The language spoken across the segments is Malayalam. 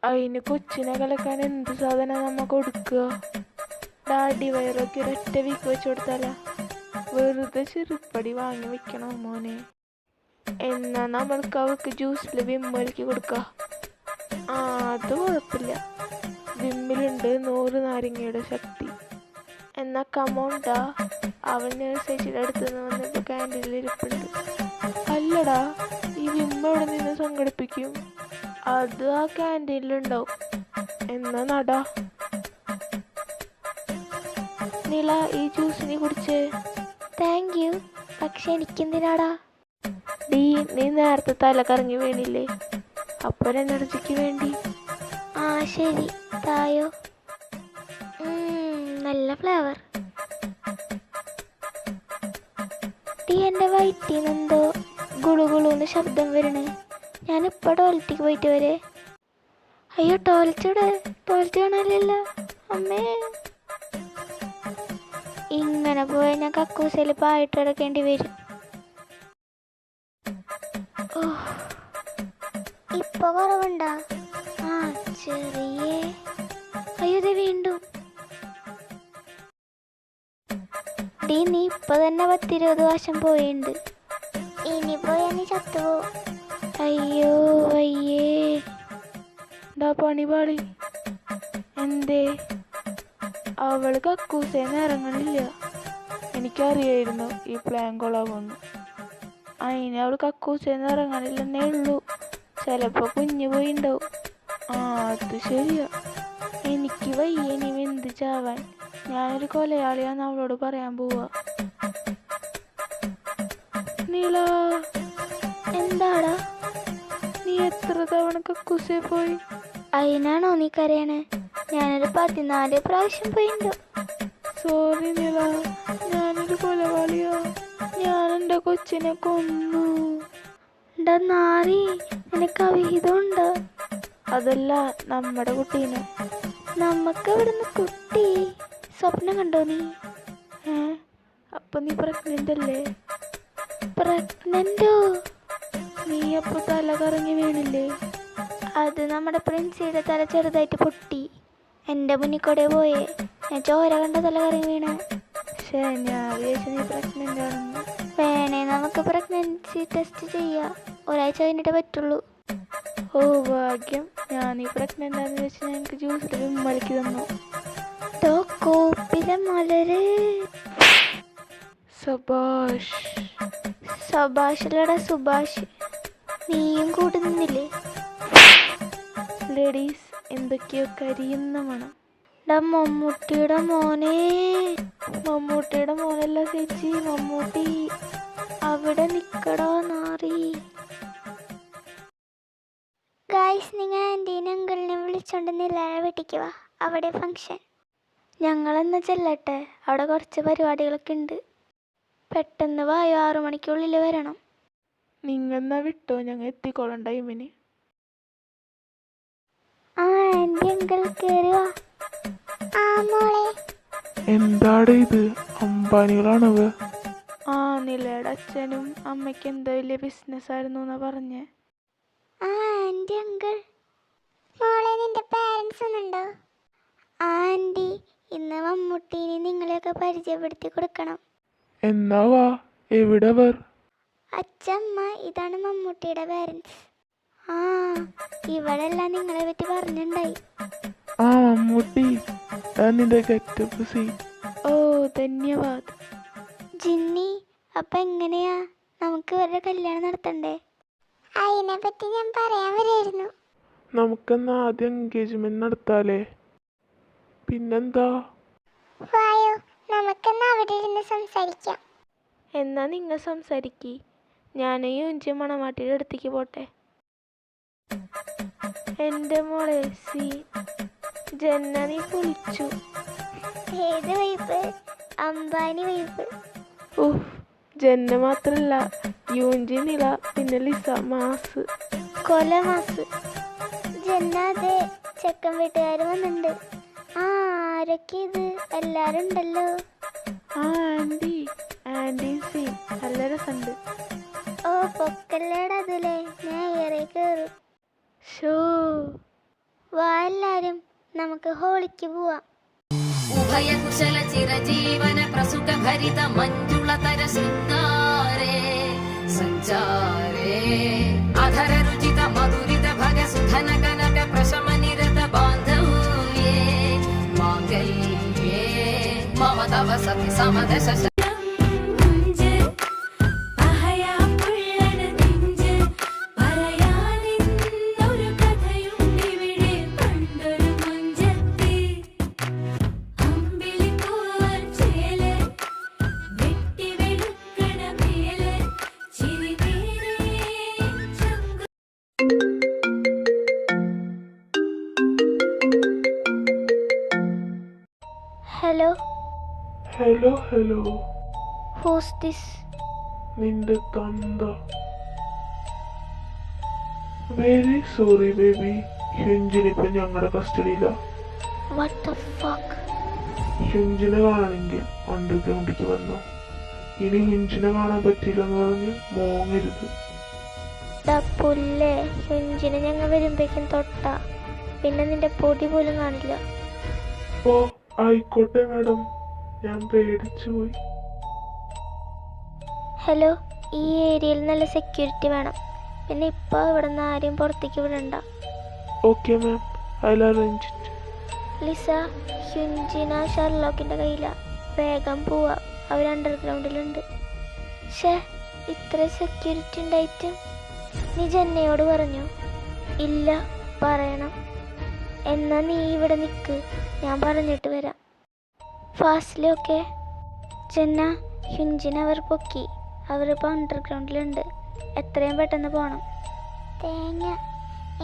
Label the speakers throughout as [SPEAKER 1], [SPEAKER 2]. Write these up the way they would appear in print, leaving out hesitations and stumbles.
[SPEAKER 1] അതിന് കൊച്ചിനെ കലക്കാൻ എന്ത് സാധനം നമ്മ കൊടുക്കുക? ഡാഡി വയറൊക്കെ ഒരൊറ്റ വീക്ക് വെച്ച് കൊടുത്താലാ? വെറുതെ ചെറുപ്പടി വാങ്ങി വെക്കണോ മോനെ? എന്നാ നമ്മൾക്ക് അവൾക്ക് ജ്യൂസിൽ വിമ്മലിക്ക് കൊടുക്കുക. അത് കുഴപ്പമില്ല, വിമ്മിലുണ്ട് 100 നാരങ്ങയുടെ ശക്തി. എന്നാ കമോണ്ടാ, അവൻ ചേച്ചിയുടെ അടുത്ത് നിന്ന് വന്നിട്ട് ക്യാൻറ്റീനിൽ ഇരിപ്പുണ്ട്. അല്ലടാ, ഈ വിമ്മ എവിടെ നിന്ന് സംഘടിപ്പിക്കും? അത് ആ ക്യാൻറ്റീനിലുണ്ടാവും. എന്നാ നടാ. നില, ഈ ജ്യൂസ് നീ കുടിച്ചേ.
[SPEAKER 2] Thank you. പക്ഷെ എനിക്കെന്തിനാടാ?
[SPEAKER 1] നീ നേരത്തെ തല കറങ്ങി വീണില്ലേ, അപ്പോൾ എനർജിക്ക് വേണ്ടി.
[SPEAKER 2] ശരി, തായോ. നല്ല ഫ്ലേവർ. എൻ്റെ വയറ്റിന്നെന്തോ ഗുളുഗുളുന്ന് ശബ്ദം വരണേ. ഞാനിപ്പോൾ ടോയ്ലറ്റിക്ക് പോയിട്ട് വരെ. അയ്യോ, ടോയ്ലറ്റ് കാണാനില്ലല്ലോ. അമ്മേ, ഇങ്ങനെ പോയാൽ ഞാൻ കക്കൂസയിൽ പായിട്ട് കിടക്കേണ്ടി വരും. ഇപ്പൊ കുറവുണ്ടോ? ചെറിയ. അയ്യോ, ഇത് വീണ്ടും. നീ ഇപ്പൊ തന്നെ 10-20 വർഷം പോയിണ്ട്. ഇനി പോയാ നീ ചത്തുപോകും. അയ്യോ അയ്യേ.
[SPEAKER 1] പണി പാളി. എന്തേ? അവള് കക്കൂസേന്ന് ഇറങ്ങണില്ല. എനിക്കറിയായിരുന്നു ഈ പ്ലാൻ കൊളാവുമെന്ന്. അതിന് അവൾ കക്കൂസേന്ന് ഇറങ്ങണില്ലെന്നേ ഉള്ളൂ. ചിലപ്പോ കുഞ്ഞു പോയിണ്ടാവും. അത് ശരിയാ. എനിക്ക് വയ്യ ഇനി വെന്ത് ചാവാൻ. ഞാനൊരു കൊലയാളിയാന്ന് അവളോട് പറയാൻ പോവാ. നീല,
[SPEAKER 2] എന്താടാ?
[SPEAKER 1] നീ എത്ര തവണ കക്കൂസേ പോയി?
[SPEAKER 2] അതിനാണോ നീ കരയണേ? ഞാനൊരു 14 പ്രാവശ്യം പോയിണ്ടോ.
[SPEAKER 1] സോറി നീല, ഞാനൊരു കൊലവാളിയാ. ഞാൻ എൻ്റെ കൊച്ചിനെ കൊന്നു.
[SPEAKER 2] നാറി, നിനക്ക് അവിഹിതമുണ്ടോ?
[SPEAKER 1] അതല്ല, നമ്മുടെ കുട്ടീനെ.
[SPEAKER 2] നമുക്ക് ഇവിടുന്ന് കുട്ടി സ്വപ്നം കണ്ടോ നീ?
[SPEAKER 1] അപ്പൊ നീ പ്രഗ്നന്റ് അല്ലേ?
[SPEAKER 2] പ്രഗ്നന്റോ?
[SPEAKER 1] നീ അപ്പൊ തല കറങ്ങി വീണില്ലേ?
[SPEAKER 2] അത് നമ്മുടെ പ്രിൻസിയുടെ തല ചെറുതായിട്ട് പൊട്ടി. എൻ്റെ മുന്നിൽ കൂടെ പോയേ, ഞാൻ ചോര കണ്ട തല കറങ്ങി വീണ.
[SPEAKER 1] ഞാൻ വിചാരിച്ചു നീ പ്രഗ്നന്റ് ആണെന്ന്.
[SPEAKER 2] വേണേ നമുക്ക് പ്രഗ്നൻസി ടെസ്റ്റ് ചെയ്യാം. ഒരാഴ്ച കഴിഞ്ഞിട്ടേ പറ്റുള്ളൂ.
[SPEAKER 1] ഓ ഭാഗ്യം, ഞാൻ ഈ പ്രഗ്നന്റ് ആണെന്ന് വെച്ച് ഞങ്ങൾക്ക് ജ്യൂസിൽ വിമ്മലിക്ക് തന്നു.
[SPEAKER 2] കോപ്പിലെ മലര്. സബാഷിലടാ സുഭാഷ്. നീയും കൂടി നിന്നില്ലേ?
[SPEAKER 1] ലേഡീസ്, എന്തൊക്കെയോ കരിയുന്ന മണം.
[SPEAKER 2] മമ്മൂട്ടിയുടെ മോനെ.
[SPEAKER 1] മമ്മൂട്ടിയുടെ മോനല്ല ചേച്ചി, മമ്മൂട്ടി.
[SPEAKER 2] അവിടെ നിക്കടാ നാറി. ഗായ്സ്, നിങ്ങൾ ആൻറ്റീനെ അങ്കിളിനെ വിളിച്ചോണ്ട് നിലയുടെ വീട്ടിക്ക് വാ. അവിടെ ഫംഗ്ഷൻ. ഞങ്ങളെന്നാ ചെല്ലട്ടെ, അവിടെ കുറച്ച് പരിപാടികളൊക്കെ ഉണ്ട്. പെട്ടെന്ന് വായോ, 6 മണിക്കുള്ളിൽ വരണം.
[SPEAKER 1] നിങ്ങെന്നാ വിട്ടോ, ഞങ്ങൾ എത്തിക്കോളാം ടൈമിന്.
[SPEAKER 2] ആൻറ്റി അങ്കിൾ കയറി വാ. മോളെ.
[SPEAKER 1] എന്താണ് ഇത്? അംബാനികളാണവ. നിലയുടെ അച്ഛനും അമ്മയ്ക്ക് എന്തോ വലിയ ബിസിനസ് ആയിരുന്നു എന്നാ പറഞ്ഞേ.
[SPEAKER 2] Aunty uncle. മോളെ, നിന്റെ പാരൻസ് ഒന്നുണ്ടോ? ആൻറ്റി, ഇന്ന് മമ്മൂട്ടീനെ നിങ്ങളെയൊക്കെ പരിചയപ്പെടുത്തി കൊടുക്കണം.
[SPEAKER 1] എന്നാ വാ. എവിടെ വർ?
[SPEAKER 2] അച്ഛമ്മ, ഇതാണ് മമ്മൂട്ടിയുടെ പാരൻസ്. ഇവളെല്ലാം നിങ്ങളെ പറ്റി പറഞ്ഞിട്ടുണ്ടായി.
[SPEAKER 1] മമ്മൂട്ടി, നിന്റെ ഗെറ്റപ്പ് സീ. ഓ, ധന്യവാദ്.
[SPEAKER 2] ജിന്നി, അപ്പൊ എങ്ങനെയാ? നമുക്ക് ഇവരുടെ കല്യാണം നടത്തണ്ടേ? അതിനെ പറ്റി ഞാൻ പറയാൻ വരായിരുന്നു.
[SPEAKER 1] നമുക്കെന്നാ ആദ്യം എൻഗേജ്മെന്റ് നടത്താലേ? പിന്നെന്താ?
[SPEAKER 2] വായോ, നമുക്കെന്നാ അവിടെ ഇരുന്ന് സംസാരിക്കാം.
[SPEAKER 1] എന്നാ നിങ്ങൾ സംസാരിക്കി, ഞാൻ യുഞ്ചി മണവാട്ടിയുടെ അടുത്തേക്ക് പോട്ടെ. എൻ്റെ മോളെ സി ജന്ന, നീ പൊളിച്ചു.
[SPEAKER 2] ഏത് വൈബ്? അംബാനി വൈബ്.
[SPEAKER 1] ജന്ന മാത്രല്ല, യുഞ്ചി, നില, പിന്നെ ലിസ, മാസ്.
[SPEAKER 2] കൊല മാസ്. ജന്ന, അതെ, ചെക്കൻ വീട്ടുകാർ വന്നിട്ടുണ്ട്. ആരൊക്കെ ഇത്? എല്ലാരും ഉണ്ടല്ലോ.
[SPEAKER 1] ആൻറ്റി സി നല്ല രസമുണ്ട്.
[SPEAKER 2] പൊക്കല്ലേടാ അതിലേ, ഞാൻ ഏറെ കയറും.
[SPEAKER 1] ഷോ
[SPEAKER 2] വാ എല്ലാരും, നമുക്ക് ഹോളിക്ക് പോവാം.
[SPEAKER 3] ഉഭയകുശല ചിരജീവന പ്രസുഖ ഭരിത മഞ്ജുളതര ശൃംഗാരേ സഞ്ചാരേ അധര രുചിത മധുരിത ഭഗസുധന കനക പ്രശമനിരത ബാന്ധവ്യേ മാംഗല്യേ മമ തവ സതി സമദശ
[SPEAKER 2] ഹലോ
[SPEAKER 1] ഹലോ
[SPEAKER 2] ഹൂസ് ദിസ്?
[SPEAKER 1] നിന്റെ തന്ത. വെരി സോറി ബേബി, ഹ്യുഞ്ചിനിപ്പോ ഞങ്ങളുടെ കസ്റ്റഡിയില.
[SPEAKER 2] What the fuck?
[SPEAKER 1] ഹ്യുഞ്ചിനെ കാണണമെങ്കിൽ അണ്ടർഗ്രൗണ്ടിലേക്ക് വന്നു. ഇനി ഹ്യുഞ്ചിനെ കാണാൻ പറ്റില്ലെന്ന് പറഞ്ഞ് മോങ്ങരുത്.
[SPEAKER 2] പുല്ലേ, ഹ്യുഞ്ചിനെ ഞങ്ങൾ വരുമ്പോഴേക്കും തൊട്ടാ പിന്നെ നിന്റെ പൊടി പോലും കാണില്ല.
[SPEAKER 1] ഓ ആയിക്കോട്ടെ മാഡം, ഞാൻ പേടിച്ചു പോയി.
[SPEAKER 2] ഹലോ, ഈ ഏരിയയിൽ നല്ല സെക്യൂരിറ്റി വേണം. പിന്നെ ഇപ്പോൾ ഇവിടെ നിന്ന് ആരെയും പുറത്തേക്ക് വിടണ്ട.
[SPEAKER 1] Okay ma'am, I'll arrange it.
[SPEAKER 2] Lisa, ഹ്യുഞ്ചിന ഷർലോക്കിൻ്റെ കയ്യിലാ. വേഗം പോവാ, അവർ അണ്ടർഗ്രൗണ്ടിലുണ്ട്. ഷേ, ഇത്ര സെക്യൂരിറ്റി ഉണ്ടായിട്ടും നീ ജന്നയോട് പറഞ്ഞു? ഇല്ല, പറയണം. എന്നാ നീ ഇവിടെ നിൽക്ക്, ഞാൻ പറഞ്ഞിട്ട് വരാം. ഫാസ്റ്റിലി ഓക്കെ? ജന്ന, ഹ്യുഞ്ചിനെ അവർ പൊക്കി. അവരിപ്പോൾ അണ്ടർഗ്രൗണ്ടിലുണ്ട്. എത്രയും പെട്ടെന്ന് പോകണം. തേങ്ങ,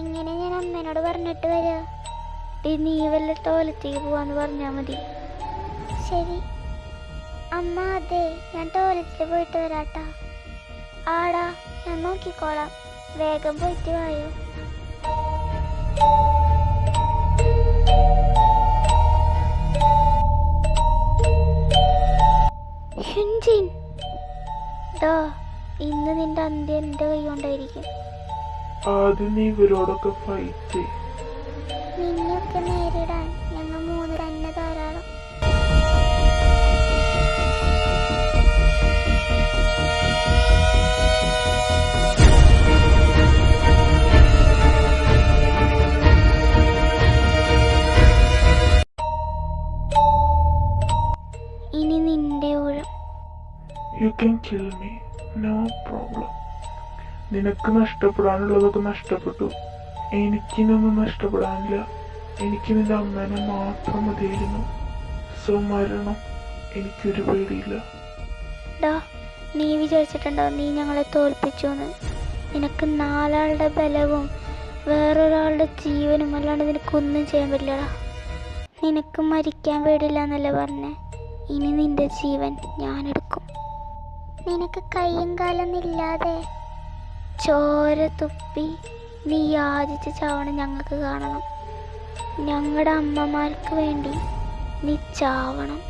[SPEAKER 2] എങ്ങനെ ഞാൻ അമ്മേനോട് പറഞ്ഞിട്ട് വരിക? നീ വല്ല ടോയ്ലറ്റിലേക്ക് പോവാന്ന് പറഞ്ഞാൽ മതി. ശരി അമ്മ. അതെ, ഞാൻ ടോയ്ലറ്റിൽ പോയിട്ട് വരാട്ടാ. ആടാ, ഞാൻ നോക്കിക്കോളാം. വേഗം പോയിട്ട് വായോ. ഹ്യുഞ്ചിൻ, ദാ ഇന്ന് നിന്റെ അന്ത്യം എൻ്റെ കൈ കൊണ്ടായിരിക്കും.
[SPEAKER 1] ആദ്യം നീ ഇവരോടൊക്കെ ഫൈറ്റ്.
[SPEAKER 2] നിന്നെയൊക്കെ നേരിടാൻ ഞങ്ങൾ 3 തന്നെ ധാരാളം. ഇനി നിന്റെ ഊഴം.
[SPEAKER 1] You can kill me, no problem. നിനക്ക് നഷ്ടപ്പെടാനുള്ളതൊക്കെ നഷ്ടപ്പെട്ടു. എനിക്കിനൊന്നും നഷ്ടപ്പെടാനില്ല. എനിക്ക് നിന്റെ അമ്മേനെ മാത്രം മതിയായിരുന്നു. സോ മരണം എനിക്കൊരു പേടിയില്ല.
[SPEAKER 2] ഡാ, നീ വിചാരിച്ചിട്ടുണ്ടോ നീ ഞങ്ങളെ തോൽപ്പിച്ചു എന്ന്? നിനക്ക് 4 ആളുടെ ബലവും വേറൊരാളുടെ ജീവനും അല്ലാണ്ട് നിനക്കൊന്നും ചെയ്യാൻ പറ്റില്ലടാ. നിനക്ക് മരിക്കാൻ പേടില്ല എന്നല്ലേ പറഞ്ഞേ? ഇനി നിന്റെ ജീവൻ ഞാനെടുക്കും. നിനക്ക് കയ്യും കാലൊന്നില്ലാതെ ചോര തുപ്പി നീ യാചിച്ച് ചാവണം ഞങ്ങൾക്ക് കാണണം. ഞങ്ങളുടെ അമ്മമാർക്ക് വേണ്ടി നീ ചാവണം.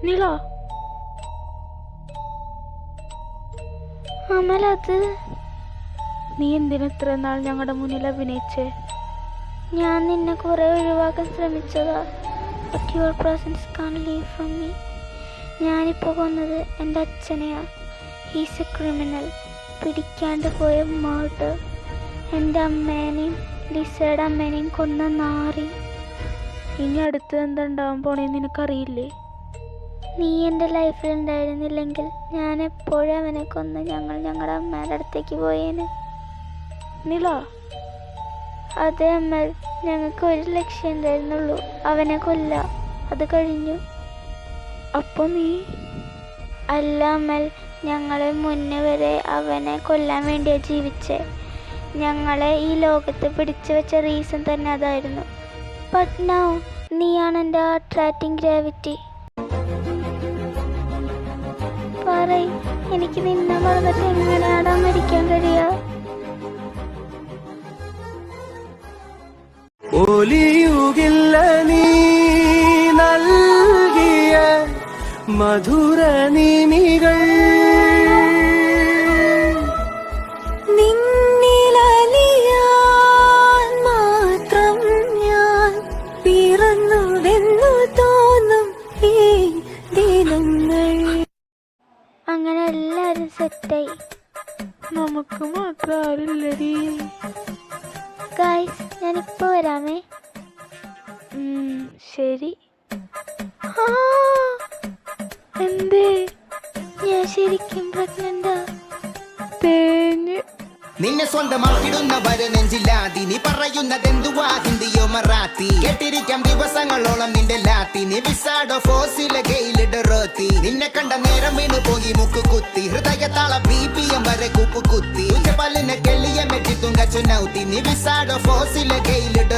[SPEAKER 1] നില,
[SPEAKER 2] അമലത്
[SPEAKER 1] നീ എന്തിനെത്ര നാൾ ഞങ്ങളുടെ മുന്നിൽ അഭിനയിച്ചേ?
[SPEAKER 2] ഞാൻ നിന്നെ കുറെ ഒഴിവാക്കാൻ ശ്രമിച്ചതാ. But your presence can't leave from me. ഞാനിപ്പോൾ കൊന്നത് എൻ്റെ അച്ഛനെയാ. He's a criminal. പിടിക്കാണ്ട് പോയ മർഡർ. എൻ്റെ അമ്മേനെയും ലിസയുടെ അമ്മേനെയും കൊന്ന നാറി.
[SPEAKER 1] ഇനി അടുത്ത് എന്തുണ്ടാവാൻ പോണേന്ന് നിനക്കറിയില്ലേ?
[SPEAKER 2] നീ എൻ്റെ ലൈഫിൽ ഉണ്ടായിരുന്നില്ലെങ്കിൽ ഞാൻ എപ്പോഴും അവനെ കൊന്ന് ഞങ്ങളുടെ അമ്മേൻ്റെ അടുത്തേക്ക് പോയേന്.
[SPEAKER 1] നില,
[SPEAKER 2] അതെ അമ്മൽ, ഞങ്ങൾക്ക് ഒരു ലക്ഷ്യം ഉണ്ടായിരുന്നുള്ളൂ, അവനെ കൊല്ല. അത് കഴിഞ്ഞു.
[SPEAKER 1] അപ്പോൾ നീ?
[SPEAKER 2] അല്ല അമ്മൽ, ഞങ്ങൾ മുന്നേ വരെ അവനെ കൊല്ലാൻ വേണ്ടിയാണ് ജീവിച്ചേ. ഞങ്ങളെ ഈ ലോകത്ത് പിടിച്ചു വെച്ച റീസൺ തന്നെ അതായിരുന്നു. ബട്ട് നൗ നീയാണ് എൻ്റെ അട്രാക്റ്റിംഗ് ഗ്രാവിറ്റി. പറയ്, എനിക്ക് നിന്നെ മറന്നിട്ട് എങ്ങനെയാടാ മരിക്കാൻ കഴിയുക?
[SPEAKER 4] പൊലിയുകില്ല നീ നൽകിയ മധുര നിമികൾ.
[SPEAKER 2] നിന്നിലലിയാൻ മാത്രം ഞാൻ പിറന്നുവെന്നു തോന്നും ഈ ദിനങ്ങൾ. അങ്ങനെ എല്ലാരും സെറ്റായി.
[SPEAKER 1] നമുക്ക് മാത്രം ആരില്ലടി.
[SPEAKER 2] ഗായ്സ് ഞാനിപ്പോ വരാമേ.
[SPEAKER 1] ശരി.
[SPEAKER 2] ആ,
[SPEAKER 1] എന്തേ?
[SPEAKER 2] ഞാൻ ശരിക്കും പ്രഗ്നന്റാ.
[SPEAKER 1] തേഞ്ഞ്
[SPEAKER 5] നിന്നെ സ്വന്തമാക്കിടുന്നവരെ നെഞ്ചില്ലാതി നീ പറയുന്നതെന്തുവാ ഹിന്ദിയോ മറാത്തി കേട്ടിരിക്കാം ദിവസങ്ങളോളം നിന്റെ ലാത്തി നീ വിസാഡോ ഫോസിലെ ഗെയിലിടറോത്തി നിന്നെ കണ്ട നേരം വീണ് പോയി മുക്ക് കുത്തി ഹൃദയത്താള BPM വരെ കുപ്പ് കുത്തി പല്ലിനെ കെള്ളിയ മെറ്റി തുങ്ക ചുനൗത്തി നീ വിസാഡോ ഫോസിലെ ഗെയിലിട